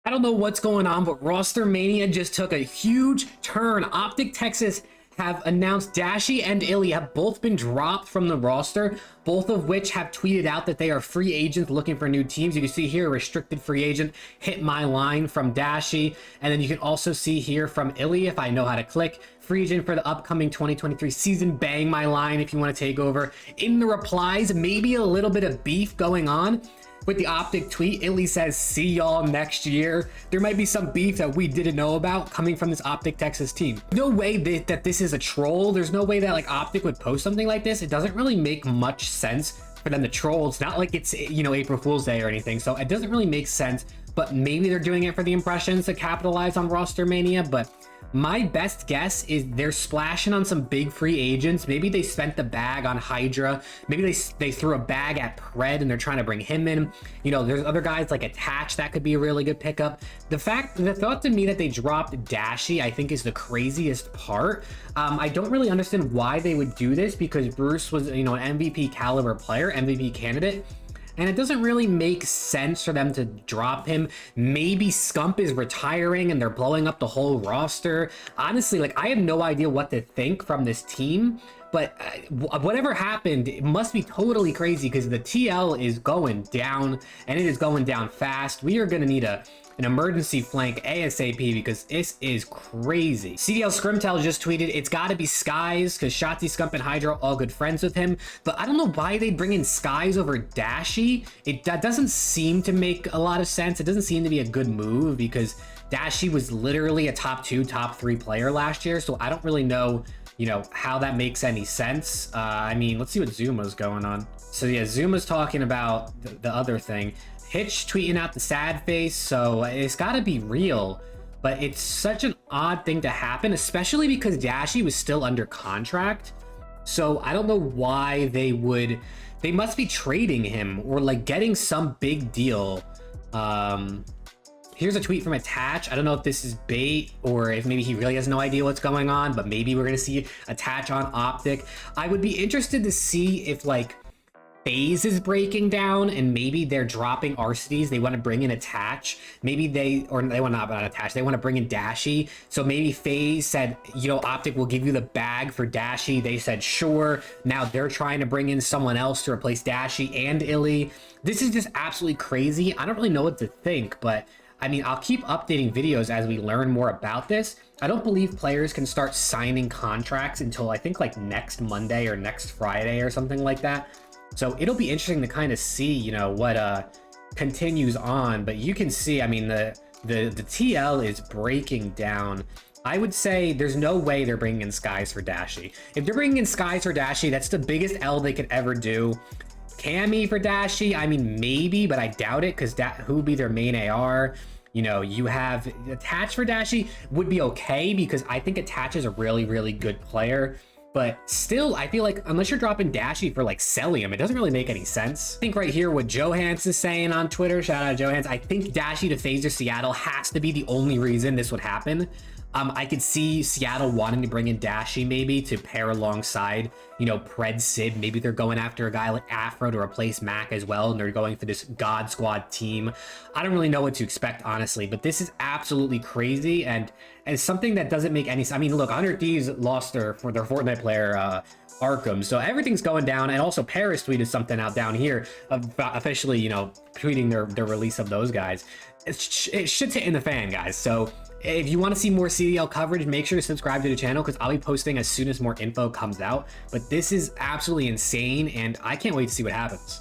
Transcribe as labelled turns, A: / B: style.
A: I don't know what's going on, but Rostermania just took a huge turn. Optic Texas have announced Dashy and Illey have both been dropped from the roster, both of which have tweeted out that they are free agents looking for new teams. You can see here, restricted free agent, hit my line from Dashy. And then you can also see here from Illey, if I know how to click, free agent for the upcoming 2023 season, bang my line if you want to take over. In the replies, maybe a little bit of beef going on. With the Optic tweet, Illey says, see y'all next year. There might be some beef that we didn't know about coming from this Optic Texas team. No way that this is a troll. There's no way that like Optic would post something like this. It doesn't really make much sense for them to troll. It's not like it's, you know, April Fool's Day or anything. So it doesn't really make sense, but maybe they're doing it for the impressions to capitalize on Rostermania. But my best guess is they're splashing on some big free agents. Maybe they spent the bag on Hydra. Maybe they threw a bag at Pred and they're trying to bring him in. You know, there's other guys like Attach that could be a really good pickup. The thought to me that they dropped Dashy, I think, is the craziest part. I don't really understand why they would do this, because Bruce was, you know, an MVP caliber player, MVP candidate. And it doesn't really make sense for them to drop him. Maybe Scump is retiring and they're blowing up the whole roster. Honestly, like, I have no idea what to think from this team. But whatever happened, it must be totally crazy, because the TL is going down, and it is going down fast. We are going to need an emergency flank ASAP, because this is crazy. Cdl Rostermania just tweeted, it's got to be Skies, because Shotzi, Scump, and Hydra are all good friends with him. But I don't know why they bring in Skies over Dashy. That doesn't seem to make a lot of sense. It doesn't seem to be a good move, because Dashy was literally a top 2, top 3 player last year. So I don't really know, you know, how that makes any sense. I mean, let's see what Zuma's going on. So yeah, Zuma's talking about the other thing. Hitch tweeting out the sad face, so it's got to be real. But it's such an odd thing to happen, especially because Dashy was still under contract. So I don't know why they must be trading him or like getting some big deal. Here's a tweet from Attach. I don't know if this is bait or if maybe he really has no idea what's going on, but maybe we're going to see Attach on Optic. I would be interested to see if like FaZe is breaking down and maybe they're dropping RCDs. They want to bring in Attach. Maybe they want not Attach. They want to bring in Dashy. So maybe FaZe said, you know, Optic will give you the bag for Dashy. They said, sure. Now they're trying to bring in someone else to replace Dashy and Illey. This is just absolutely crazy. I don't really know what to think, but I mean, I'll keep updating videos as we learn more about this. I don't believe players can start signing contracts until I think like next Monday or next Friday or something like that. So it'll be interesting to kind of see, you know, what continues on. But you can see, I mean, the TL is breaking down. I would say there's no way they're bringing in Skies for Dashy. If they're bringing in Skies for Dashy, that's the biggest L they could ever do. Cammy for Dashy, I mean, maybe, but I doubt it, because who would be their main AR? You know, you have Attach for Dashy would be okay, because I think Attach is a really, really good player. But still, I feel like unless you're dropping Dashy for like Celium, it doesn't really make any sense. I think right here what Johans is saying on Twitter, shout out Johans, I think Dashy to FaZe or Seattle has to be the only reason this would happen. I could see Seattle wanting to bring in Dashy maybe to pair alongside, you know, Pred, Sid. Maybe they're going after a guy like Afro to replace Mac as well, and they're going for this God Squad team. I don't really know what to expect, honestly, but this is absolutely crazy, and something that doesn't make any sense. I mean, look, 100 Thieves lost their Fortnite player, Arkham, so everything's going down. And also Paris tweeted something out down here about officially, you know, tweeting their release of those guys. Shit's hitting the fan, guys. So if you want to see more CDL coverage, make sure to subscribe to the channel, because I'll be posting as soon as more info comes out. But this is absolutely insane, and I can't wait to see what happens.